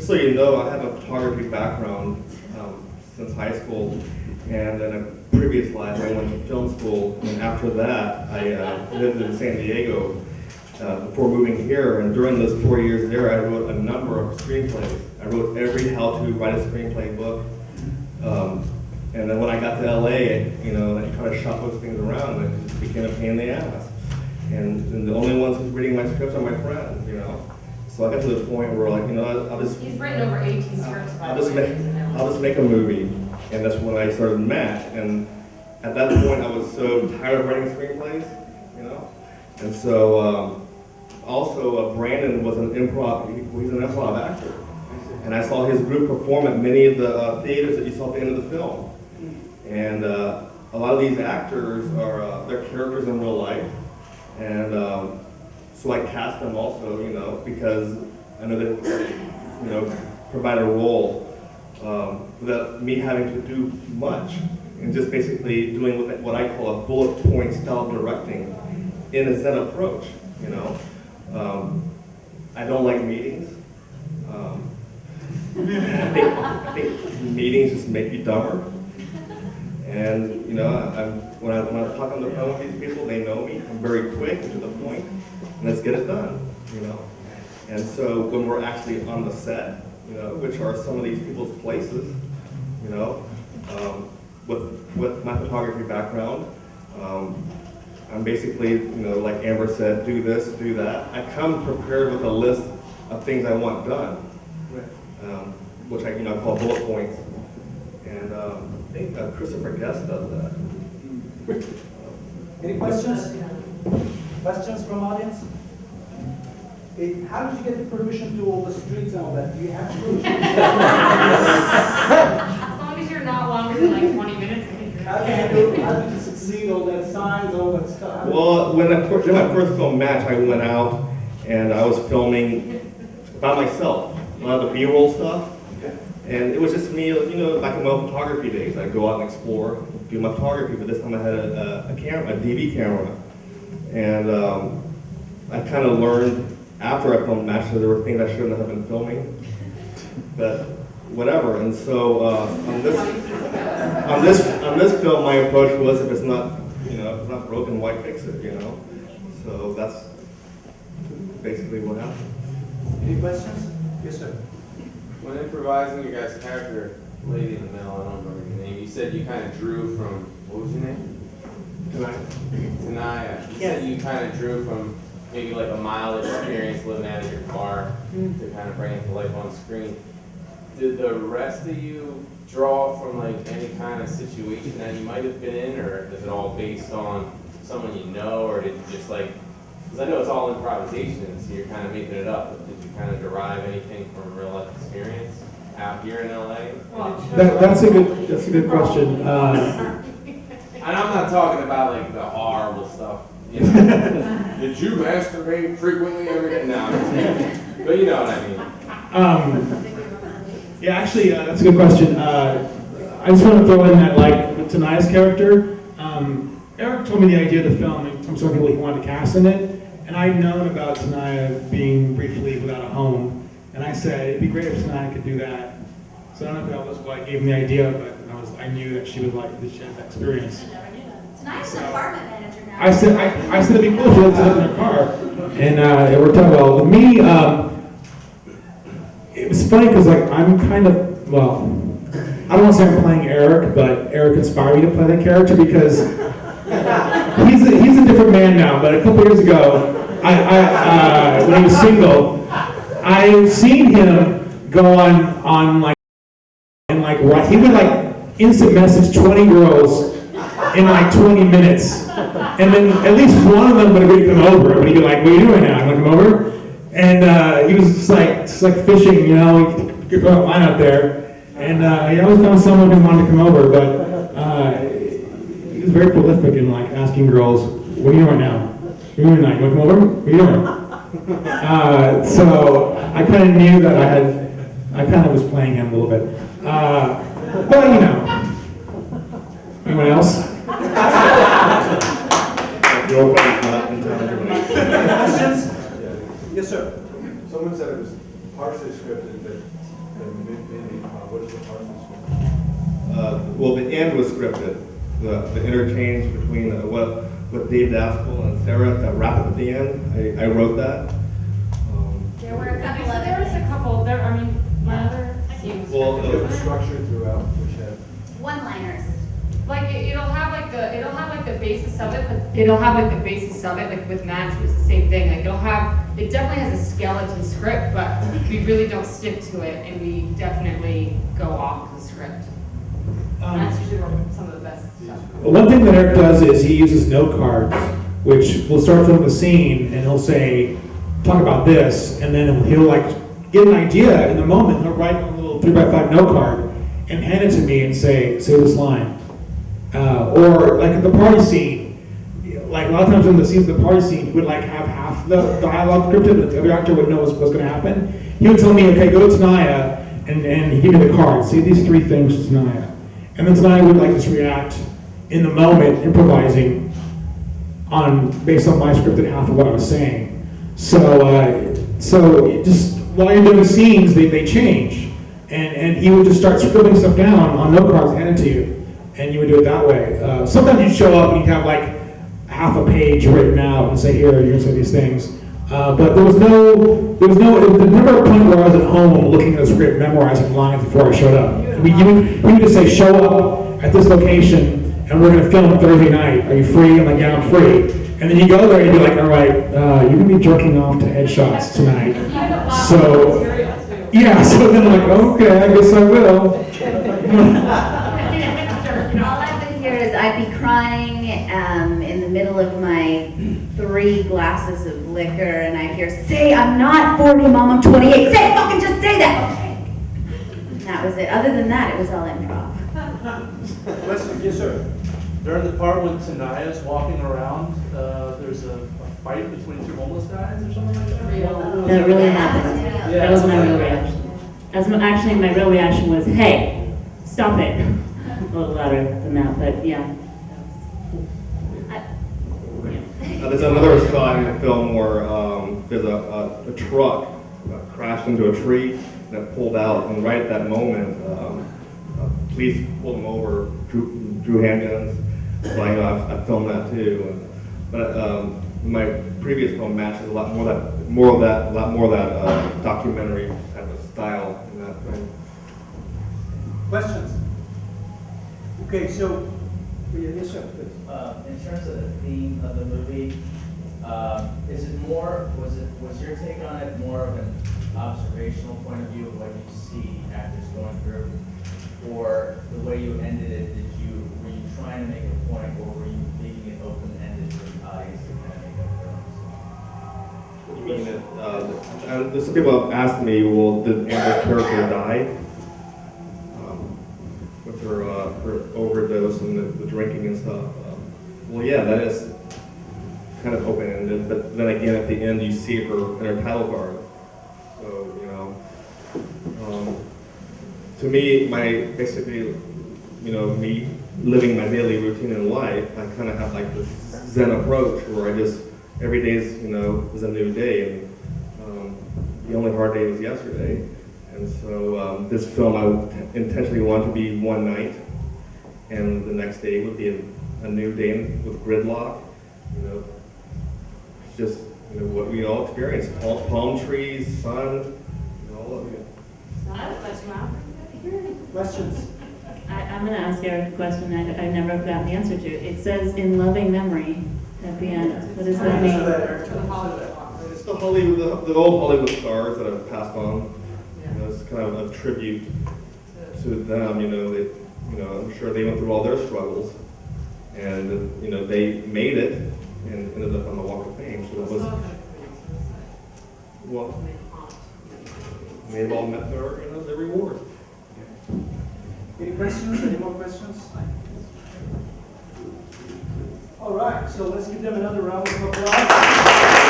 just so you know, I have a photography background since high school, and in a previous life I went to film school, and after that I lived in San Diego before moving here, and during those 4 years there I wrote a number of screenplays. I wrote every how to write a screenplay book, and then when I got to LA, you know, I kind of shop those things around, and it just became a pain in the ass. And the only ones who's reading my scripts are my friends, you know. So I got to the point where, like, you know, I'll just... He's written over 18 scripts. I'll just make a movie, and that's when I started MINH. And at that point, I was so tired of writing screenplays, you know. And so, also, Brandon was an improv. He's an improv actor, and I saw his group perform at many of the theaters that you saw at the end of the film. And a lot of these actors are they're characters in real life, and so I cast them also, you know, because I know that, you know, provide a role without me having to do much, and just basically doing what I call a bullet point style directing in a Zen approach, you know. I don't like meetings. I think meetings just make you dumber. And you know, when I talk on the phone with these people, they know me. I'm very quick and to the point, and let's get it done. You know, and so when we're actually on the set, you know, which are some of these people's places, you know, with my photography background, I'm basically, you know, like Amber said, do this, do that. I come prepared with a list of things I want done, which I call bullet points. And I think Christopher Guest does that. Any questions? Questions from audience? How did you get the permission to all the streets and all that? Do you have permission? As long as you're not longer than like 20 minutes. How did you succeed, all that signs, all that stuff? Well, when I did my first film MINH, I went out and I was filming by myself, a lot of the B-roll stuff. And it was just me, you know, back in my photography days. I'd go out and explore, do my photography, but this time I had a camera, a DV camera. And I kind of learned after I filmed MINH that there were things I shouldn't have been filming, but whatever. And so on this film, my approach was, if it's not, you know, if it's not broken, why fix it, you know? So that's basically what happened. Any questions? Yes, sir. When improvising your guys' character, lady in the middle, I don't remember your name, you said you kind of drew from, what was your name? Tanaya. You said you kind of drew from maybe like a mild experience living out of your car to kind of bring it to life on screen. Did the rest of you draw from like any kind of situation that you might have been in, or is it all based on someone you know, or did you just like, because I know it's all improvisation, so you're kind of making it up, but did you kind of derive anything from real life experience out here in LA? That's a good question. And I'm not talking about like the horrible stuff. You know? Did you masturbate frequently every day? No, I'm just kidding. But you know what I mean. Yeah, actually, that's a good question. I just want to throw in that, like, with Tanaya's character, Eric told me the idea of the film and from some people he wanted to cast in it, and I'd known about Tanaya being briefly without a home, and I said, it'd be great if Tanaya could do that. So I don't know if that was what gave me the idea, but I knew that she would like that she had that experience. I never knew that. Tanaya's an apartment manager now. I said it'd be cool if she had to live in her car, and it worked out well. With me, it was funny because like I'm kind of, well, I don't want to say I'm playing Eric, but Eric inspired me to play that character because he's a different man now. But a couple years ago, when he was single, I seen him go on like, and like he would like instant message 20 girls in like 20 minutes, and then at least one of them would agree to come over. But he'd be like, "What are you doing now? I'm gonna come over." And he was just like fishing, you know, he could throw a line out there. And he always found someone who wanted to come over, but he was very prolific in like asking girls, "What are you doing now? What are you doing tonight? You want to come over? What are you doing?" So I kind of knew that I kind of was playing him a little bit. But you know, anyone else? Questions? Yes, sir. Someone said it was partially scripted, but What is the part of the script? Well, the end was scripted. The interchange between what Dave Daskell and Sarah, that wrap up at the end, I wrote that. There were a couple of There was a couple, I mean, my other scene was. Well, Do you have a structure throughout, which had one-liners. Like, it'll have like the basis of it, but it'll have like the basis of it, like with Max, it's the same thing, like it definitely has a skeleton script, but we really don't stick to it, and we definitely go off the script. And that's usually where some of the best stuff comes. One thing that Eric does is he uses note cards, which will start filming the scene, and he'll say, talk about this, and then he'll like get an idea in the moment. He'll write on a little 3x5 note card and hand it to me and say this line. Or like at the party scene, like a lot of times in the scenes of the party scene, he would like have half the dialogue scripted, but the other actor wouldn't know what's going to happen. He would tell me, okay, go to Tanaya, and he'd give me the card, say these 3 things to Tanaya. And then Tanaya would like just react in the moment, improvising based on my scripted half of what I was saying. So just while you're doing scenes, they change. And he would just start scribbling stuff down on note cards, hand it to you, and you would do it that way. Sometimes you'd show up and you'd have like half a page written out and say, here, you're gonna say these things. But there was never a point where I was at home looking at the script, memorizing lines before I showed up. He would just say, show up at this location, and we're gonna film Thursday night. Are you free? I'm like, yeah, I'm free. And then you go there and you'd be like, all right, you're gonna be jerking off to headshots tonight. So, yeah, so then I'm like, okay, I guess I will. All I would hear is I'd be crying in the middle of my 3 glasses of liquor, and I'd hear, say, I'm not 40, Mom, I'm 28. Say, fucking just say that. Okay. And that was it. Other than that, it was all improv. Yes, sir. During the part when Tanaya's walking around, there's a fight between 2 homeless guys or something like that? That really happened. That was my real reaction. Actually, my real reaction was, hey, stop it. A little louder than that, but yeah. There's another shot in the film where there's a truck crashed into a tree that pulled out, and right at that moment, police pulled them over, drew handguns. So I know I've filmed that too. But my previous film matches a lot more of that documentary type of style in that film. Questions? Okay, so, yes, sir, please. In terms of the theme of the movie, is it more, was your take on it more of an observational point of view of what you see actors going through? Or the way you ended it, were you trying to make a point, or were you leaving it open-ended for the audience to kind of make up their own? What do you mean? Some people have asked me, well, did Amber's character die with her overdose and the drinking and stuff? Well, yeah, that is kind of open-ended, but then again, at the end, you see her in her title card. So, you know, to me, basically, you know, me living my daily routine in life, I kind of have like this Zen approach where I just, every day is, you know, is a new day, and the only hard day was yesterday. And so this film, I intentionally wanted to be one night, and the next day would be a new day with gridlock. You know, it's just, you know, what we all experience: palm trees, sun, you know, all of it. Questions? I'm going to ask Eric a question I never got the answer to. It says in loving memory at the end. What does that mean? It's the Hollywood, the old Hollywood stars that have passed on. You know, it's kind of a tribute to them. You know, I'm sure they went through all their struggles, and you know, they made it and ended up on the Walk of Fame. So it was, well, they've all met their reward. Any questions? Any more questions? All right, so let's give them another round of applause.